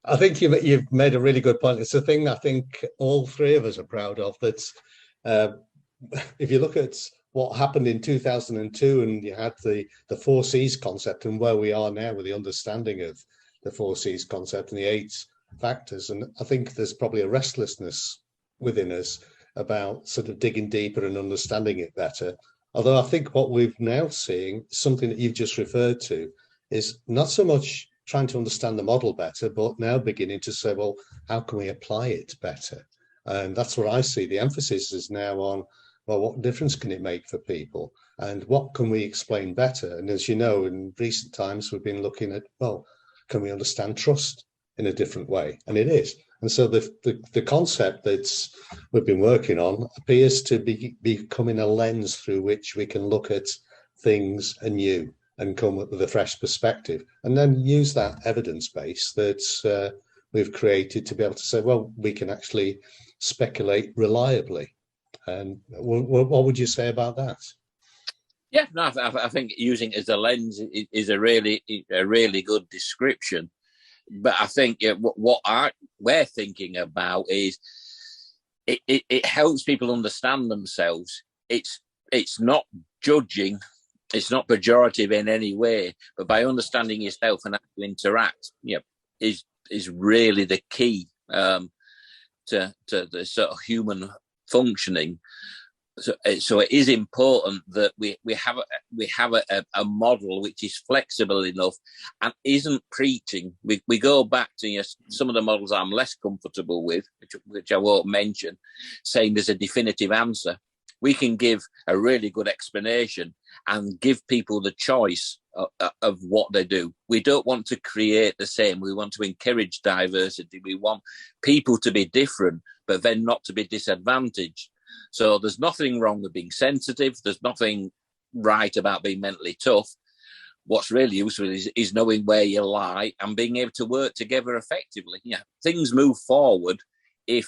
I think you've made a really good point. It's a thing I think all three of us are proud of. That's uh, if you look at what happened in 2002, and you had the four C's concept, and where we are now with the understanding of the four C's concept and the eight factors, and I think there's probably a restlessness within us about sort of digging deeper and understanding it better. Although I think what we're now seeing, something that you've just referred to, is not so much trying to understand the model better, but now beginning to say, well, how can we apply it better? And that's what I see. The emphasis is now on, well, what difference can it make for people? And what can we explain better? And as you know, in recent times, we've been looking at, well, can we understand trust in a different way? And it is. And so the concept that we've been working on appears to be becoming a lens through which we can look at things anew and come up with a fresh perspective, and then use that evidence base that we've created to be able to say, well, we can actually speculate reliably. And what would you say about that? Yeah, no, I think using it as a lens is a really good description. But I think what we're thinking about is it helps people understand themselves. It's not judging, it's not pejorative in any way, but by understanding yourself and how to interact, is really the key to the sort of human functioning. So it is important that we have a model which is flexible enough and isn't preaching. We go back to some of the models I'm less comfortable with, which I won't mention, saying there's a definitive answer. We can give a really good explanation and give people the choice of what they do. We don't want to create the same. We want to encourage diversity. We want people to be different, but then not to be disadvantaged. So there's nothing wrong with being sensitive. There's nothing right about being mentally tough. What's really useful is knowing where you lie and being able to work together effectively. Things move forward if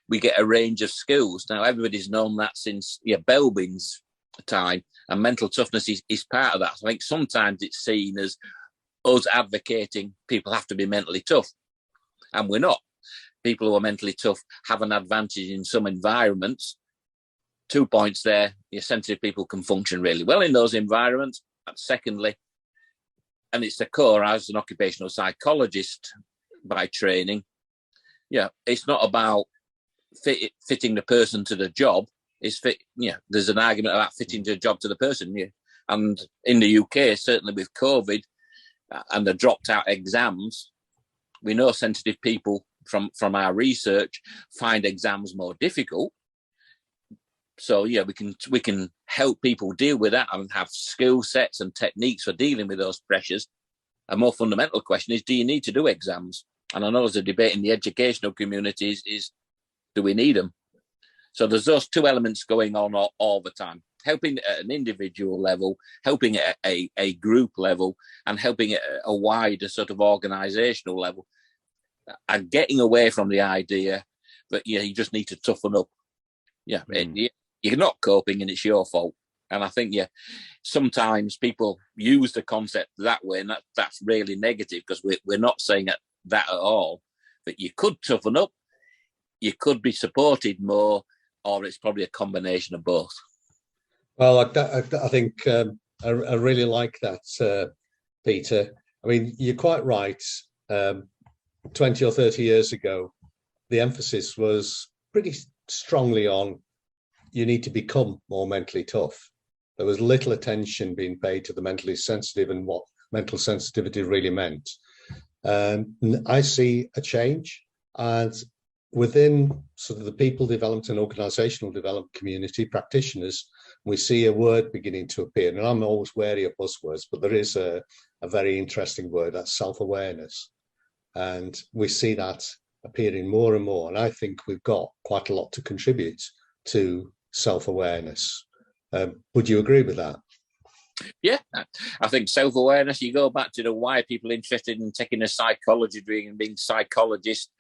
we get a range of skills. Now, everybody's known that since Belbin's time, and mental toughness is part of that. I think sometimes it's seen as us advocating people have to be mentally tough, and we're not. People who are mentally tough have an advantage in some environments. 2 points there. Sensitive people can function really well in those environments. And secondly, and it's the core as an occupational psychologist by training, it's not about fitting the person to the job. There's an argument about fitting the job to the person. And in the UK, certainly with COVID and the dropped out exams, we know sensitive people from our research find exams more difficult. So we can help people deal with that and have skill sets and techniques for dealing with those pressures. A more fundamental question is, do you need to do exams? And I know there's a debate in the educational communities is do we need them? So there's those two elements going on all the time, helping at an individual level, helping at a group level, and helping at a wider sort of organizational level, and getting away from the idea that you just need to toughen up. You're not coping and it's your fault. And I think sometimes people use the concept that way, and that's really negative, because we're not saying that at all. But you could toughen up, you could be supported more, or it's probably a combination of both. Well, I think I really like that, Peter. I mean, you're quite right. 20 or 30 years ago, the emphasis was pretty strongly on you need to become more mentally tough. There was little attention being paid to the mentally sensitive and what mental sensitivity really meant. I see a change, and within sort of the people development and organizational development community, practitioners, we see a word beginning to appear. And I'm always wary of buzzwords, but there is a very interesting word, that's self-awareness. And we see that appearing more and more. And I think we've got quite a lot to contribute to self-awareness. Would you agree with that? Yeah, I think self-awareness, you go back to the why people are interested in taking a psychology degree and being psychologists.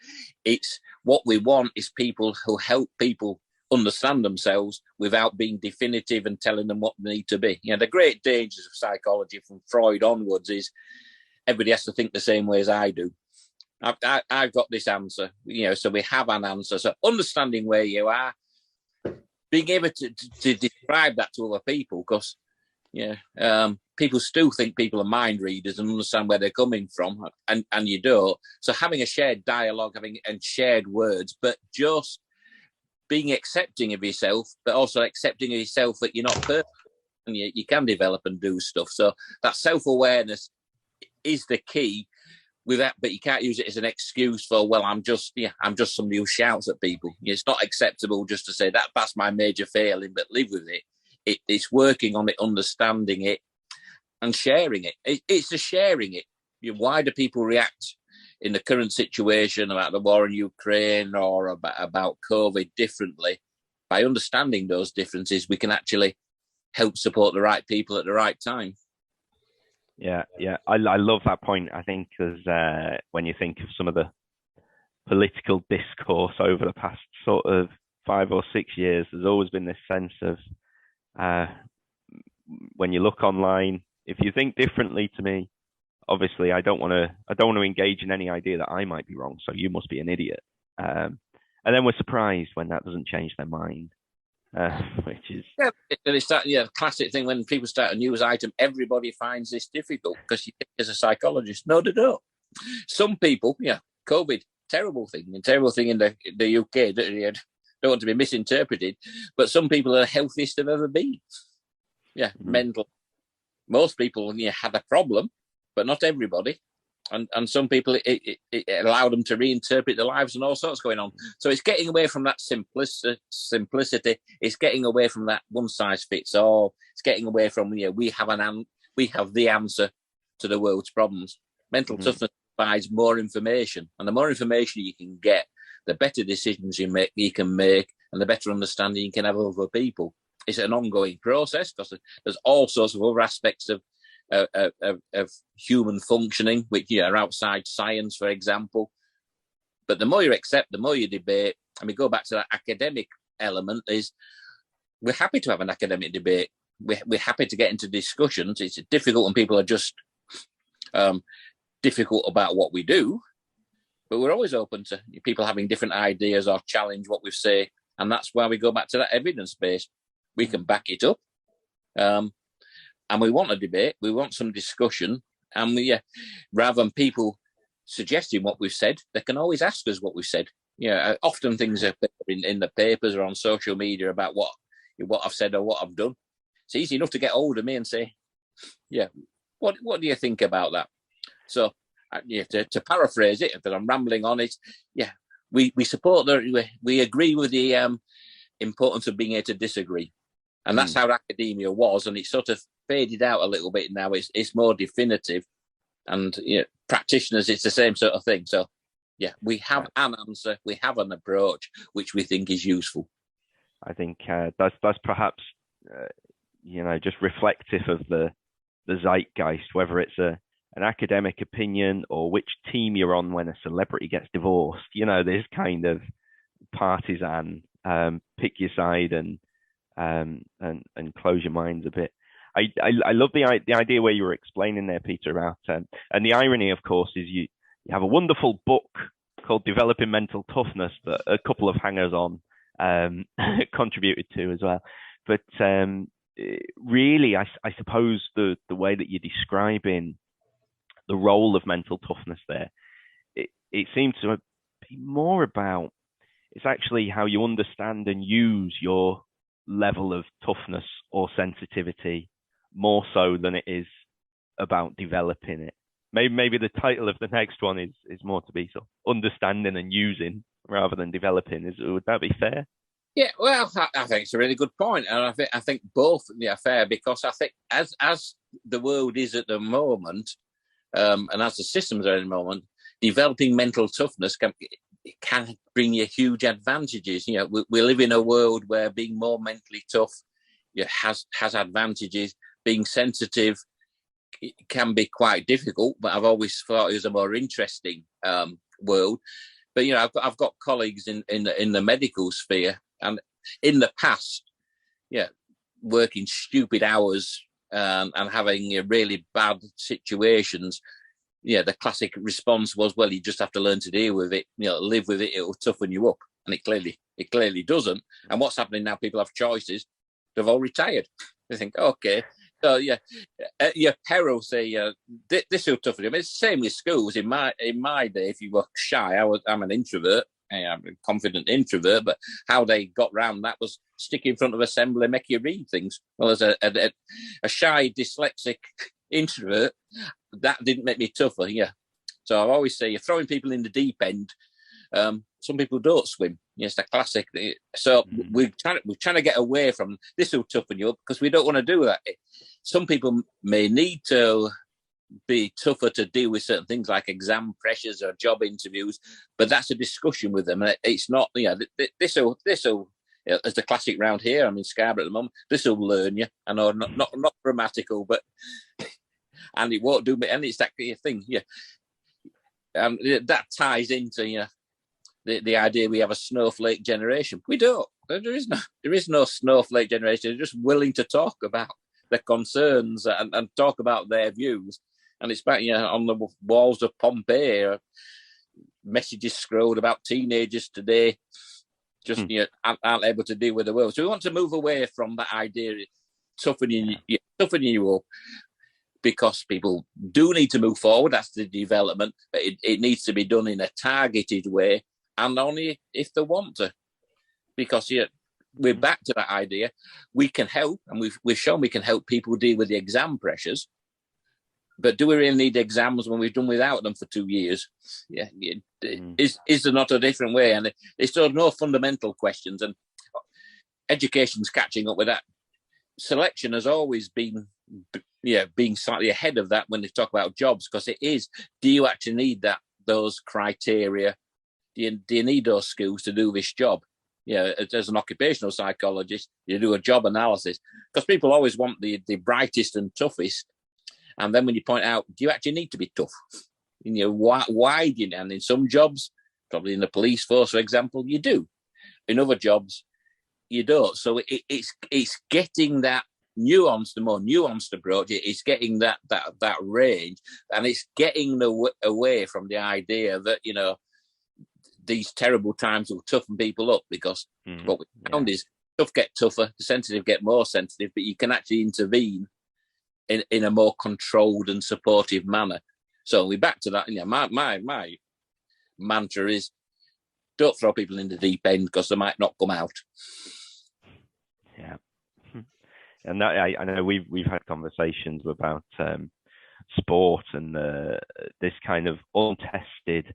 It's what we want is people who help people understand themselves without being definitive and telling them what they need to be. The great dangers of psychology from Freud onwards is everybody has to think the same way as I do. I've got this answer, so we have an answer. So understanding where you are, being able to describe that to other people, because people still think people are mind readers and understand where they're coming from, and you don't. So having a shared dialogue, and shared words, but just being accepting of yourself, but also accepting of yourself that you're not perfect and you can develop and do stuff. So that self-awareness is the key with that, but you can't use it as an excuse for, well, I'm just somebody who shouts at people. It's not acceptable just to say that's my major failing, but live with it. It's working on it, understanding it, and sharing it. It's the sharing it. Why do people react in the current situation about the war in Ukraine or about COVID differently? By understanding those differences, we can actually help support the right people at the right time. Yeah. I love that point. I think because when you think of some of the political discourse over the past sort of 5 or 6 years, there's always been this sense of when you look online, if you think differently to me, obviously I don't want to engage in any idea that I might be wrong. So you must be an idiot. And then we're surprised when that doesn't change their mind. Which is it's that classic thing when people start a news item, everybody finds this difficult because you think as a psychologist. No, they don't. Some people, COVID, terrible thing in the UK. Don't want to be misinterpreted, but some people are the healthiest they've ever been. Mental. Most people had a problem, but not everybody. And some people, it allowed them to reinterpret their lives and all sorts going on. So it's getting away from that simplicity. It's getting away from that one size fits all. It's getting away from we have the answer to the world's problems. Mental toughness provides more information, and the more information you can get, the better decisions you can make, and the better understanding you can have of other people. It's an ongoing process because there's all sorts of other aspects of human functioning, which are outside science, for example. But the more you accept, the more you debate, and we go back to that academic element, is we're happy to have an academic debate. We're happy to get into discussions. It's difficult when people are just difficult about what we do, but we're always open to people having different ideas or challenge what we say, and that's why we go back to that evidence base. We can back it up. And we want a debate, we want some discussion, and rather than people suggesting what we've said, they can always ask us what we've said. Often things are in the papers or on social media about what I've said or what I've done. It's easy enough to get hold of me and say, what do you think about that? So, to paraphrase it, because I'm rambling on it, we support we agree with the importance of being able to disagree. And that's how academia was, and it's sort of faded out a little bit now. It's more definitive, and practitioners, it's the same sort of thing. So, we have an answer, we have an approach which we think is useful. I think that's perhaps just reflective of the zeitgeist, whether it's an academic opinion or which team you're on when a celebrity gets divorced. This kind of partisan, pick your side and close your minds a bit. I love the idea where you were explaining there, Peter, about and the irony, of course, is you have a wonderful book called Developing Mental Toughness that a couple of hangers-on contributed to as well. But really, I suppose the way that you're describing the role of mental toughness there, it seems to be more about, it's actually how you understand and use your level of toughness or sensitivity more so than it is about developing it. Maybe the title of the next one is more to be so understanding and using rather than developing. Would that be fair? Yeah, well, I think it's a really good point, and I think both are fair, because I think as the world is at the moment, and as the systems are at the moment, developing mental toughness can bring you huge advantages. We live in a world where being more mentally tough has advantages. Being sensitive can be quite difficult, but I've always thought it was a more interesting world. But I've got colleagues in the medical sphere, and in the past, working stupid hours and having really bad situations the classic response was, well, you just have to learn to deal with it, live with it, it'll toughen you up. And it clearly doesn't. And what's happening now, people have choices. They've all retired. They think, okay, so your peril say, this will toughen you. I mean, it's the same with schools. In my day, if you were shy, I'm an introvert. I'm a confident introvert, but how they got round that was stick in front of assembly, make you read things. Well, as a shy dyslexic introvert, that didn't make me tougher. Yeah. So I always say, you're throwing people in the deep end. Some people don't swim. Yes, the classic. So we're trying to get away from this will toughen you up because we don't want to do that. Some people may need to be tougher to deal with certain things like exam pressures or job interviews, but that's a discussion with them. And it's not, this will, as the classic round here, I'm in Scarborough at the moment, this will learn you. I know, not grammatical, but, and it won't do me, and it's that thing, yeah. That ties into, the idea we have a snowflake generation. We don't. There is no snowflake generation. They're just willing to talk about their concerns and talk about their views. And it's back, on the walls of Pompeii, messages scrolled about teenagers today just aren't able to deal with the world. So we want to move away from that idea of toughening you up, because people do need to move forward. That's the development, but it needs to be done in a targeted way, and only if they want to. Because we're back to that idea. We can help, and we've shown we can help people deal with the exam pressures. But do we really need exams when we've done without them for 2 years? Yeah, is there not a different way? And there's still no fundamental questions, and education's catching up with that. Selection has always been, being slightly ahead of that when they talk about jobs, because it is, do you actually need those criteria? Do you need those skills to do this job? As an occupational psychologist, you do a job analysis, because people always want the brightest and toughest. And then when you point out, do you actually need to be tough? Why do you? And in some jobs, probably in the police force, for example, you do. In other jobs, you don't. So it's getting that nuanced, the more nuanced approach. It's getting that range, and it's getting away from the idea that these terrible times will toughen people up, because what we found is tough get tougher, the sensitive get more sensitive, but you can actually intervene in a more controlled and supportive manner. So we're back to that. My mantra is, don't throw people in the deep end, because they might not come out. Yeah, and that, I know we've had conversations about sport and this kind of untested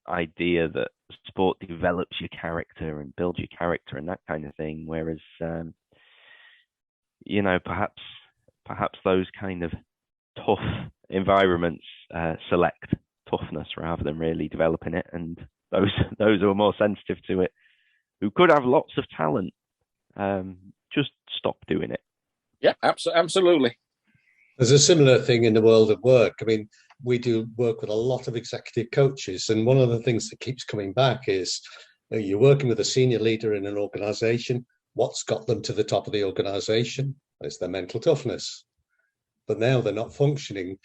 idea that sport develops your character and builds your character and that kind of thing, whereas perhaps those kind of tough environments select toughness rather than really developing it, and those who are more sensitive to it, who could have lots of talent, just stop doing it. Yeah, absolutely. There's a similar thing in the world of work. I mean, we do work with a lot of executive coaches, and one of the things that keeps coming back is you're working with a senior leader in an organization. What's got them to the top of the organization? It's their mental toughness. But now they're not functioning.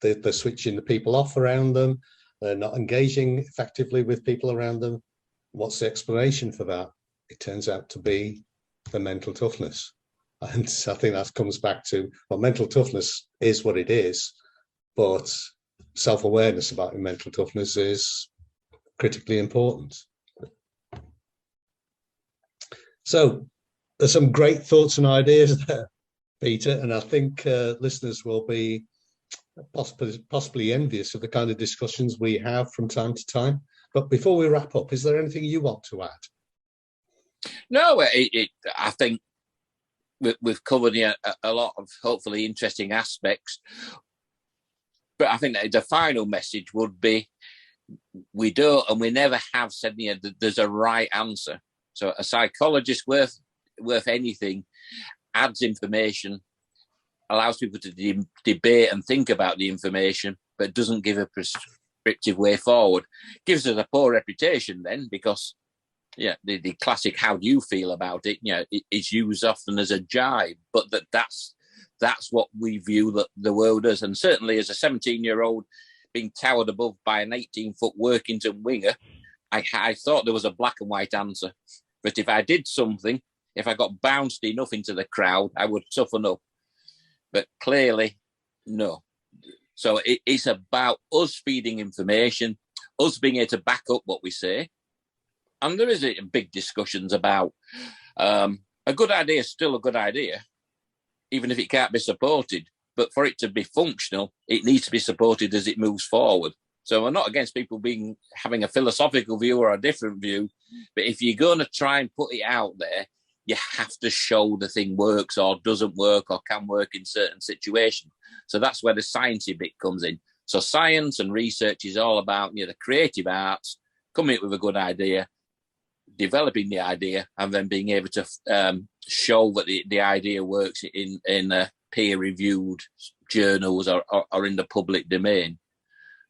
They're switching the people off around them. They're not engaging effectively with people around them. What's the explanation for that? It turns out to be the mental toughness. And I think that comes back to, mental toughness is what it is, but self-awareness about your mental toughness is critically important. So there's some great thoughts and ideas there, Peter, and I think listeners will be possibly envious of the kind of discussions we have from time to time. But before we wrap up, is there anything you want to add? No, I think we've covered a lot of hopefully interesting aspects. But I think that the final message would be, we don't and we never have said that there's a right answer. So a psychologist worth anything adds information, allows people to debate and think about the information, but doesn't give a prescriptive way forward. Gives us a poor reputation then, because the classic "how do you feel about it?" Is used often as a jibe, but that's that's what we view the world as. And certainly as a 17-year-old being towered above by an 18-foot Workington winger, I thought there was a black and white answer. But if I did something, if I got bounced enough into the crowd, I would toughen up. But clearly, no. So it's about us feeding information, us being able to back up what we say. And there is big discussions about a good idea is still a good idea, even if it can't be supported. But for it to be functional, it needs to be supported as it moves forward. So we're not against people having a philosophical view or a different view. But if you're going to try and put it out there, you have to show the thing works or doesn't work or can work in certain situations. So that's where the sciencey bit comes in. So science and research is all about the creative arts, coming up with a good idea, developing the idea, and then being able to show that the idea works in peer-reviewed journals or in the public domain.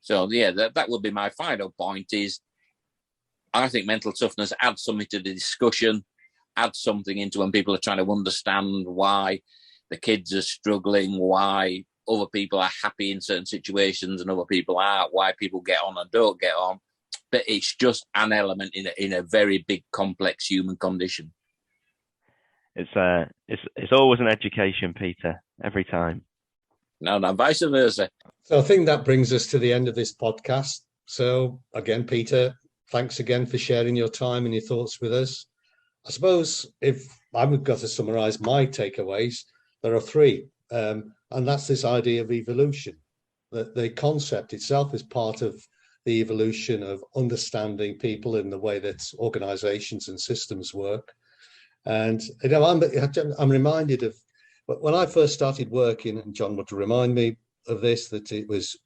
So yeah, that would be my final point. Is I think mental toughness adds something to the discussion, adds something into when people are trying to understand why the kids are struggling, why other people are happy in certain situations and other people aren't, why people get on and don't get on. But it's just an element in a very big, complex human condition. It's always an education, Peter, every time. No, vice versa. So I think that brings us to the end of this podcast. So again, Peter, thanks again for sharing your time and your thoughts with us. I suppose if I've got to summarize my takeaways, there are three, and that's this idea of evolution. That the concept itself is part of the evolution of understanding people in the way that organizations and systems work. And I'm reminded of when I first started working, and John would remind me of this, that it was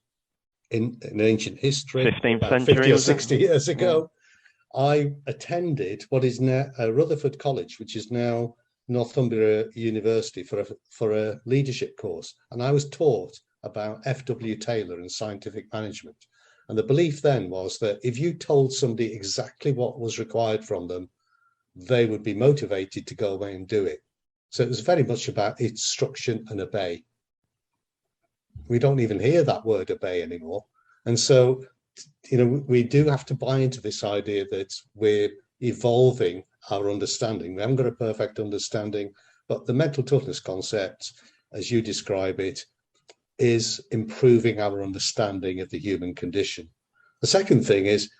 in ancient history, 15th about century, 50 or 60 years ago. Yeah. I attended what is now Rutherford College, which is now Northumbria University, for a leadership course. And I was taught about F.W. Taylor and scientific management. And the belief then was that if you told somebody exactly what was required from them, they would be motivated to go away and do it. So it was very much about instruction and obey. We don't even hear that word obey anymore. And so, we do have to buy into this idea that we're evolving our understanding. We haven't got a perfect understanding, but the mental toughness concept, as you describe it, is improving our understanding of the human condition. The second thing is,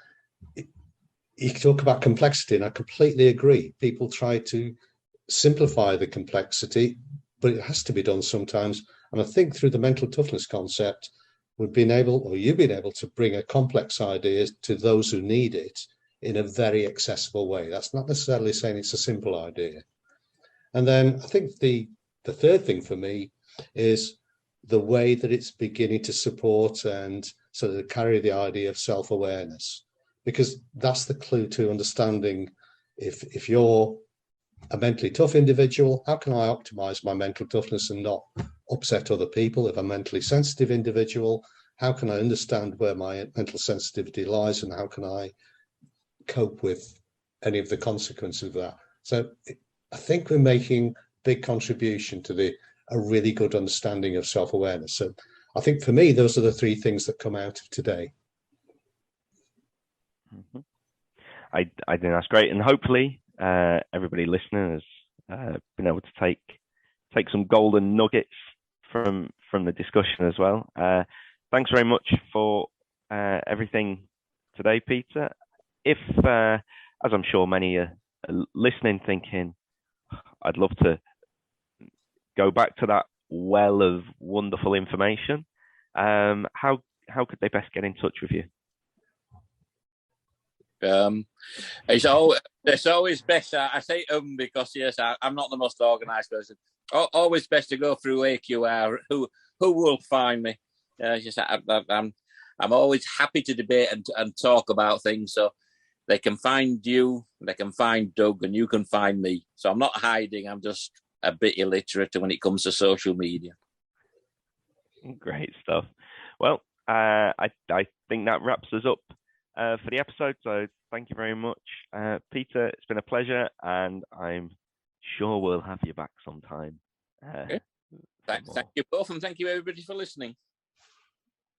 you talk about complexity, and I completely agree. People try to simplify the complexity, but it has to be done sometimes. And I think through the mental toughness concept, you've been able to bring a complex idea to those who need it in a very accessible way. That's not necessarily saying it's a simple idea. And then I think the third thing for me is the way that it's beginning to support and sort of carry the idea of self-awareness, because that's the clue to understanding if you're a mentally tough individual, how can I optimize my mental toughness and not upset other people? If I'm a mentally sensitive individual, how can I understand where my mental sensitivity lies and how can I cope with any of the consequences of that? So I think we're making big contribution to a really good understanding of self-awareness. So I think for me, those are the three things that come out of today. Mm-hmm. I think that's great, and hopefully everybody listening has been able to take some golden nuggets from the discussion as well. Thanks very much for everything today, Peter. If, as I'm sure many are listening, thinking, I'd love to go back to that well of wonderful information, how could they best get in touch with you? It's always best. I say because yes, I'm not the most organised person. Always best to go through AQR. Who will find me? I'm always happy to debate and talk about things. So they can find you, they can find Doug, and you can find me. So I'm not hiding. I'm just a bit illiterate when it comes to social media. Great stuff. Well, I think that wraps us up for the episode. So thank you very much, Peter. It's been a pleasure, and I'm sure we'll have you back sometime. Okay. Thank you both, and thank you everybody for listening.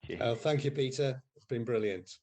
Cheers. Thank you, Peter. It's been brilliant.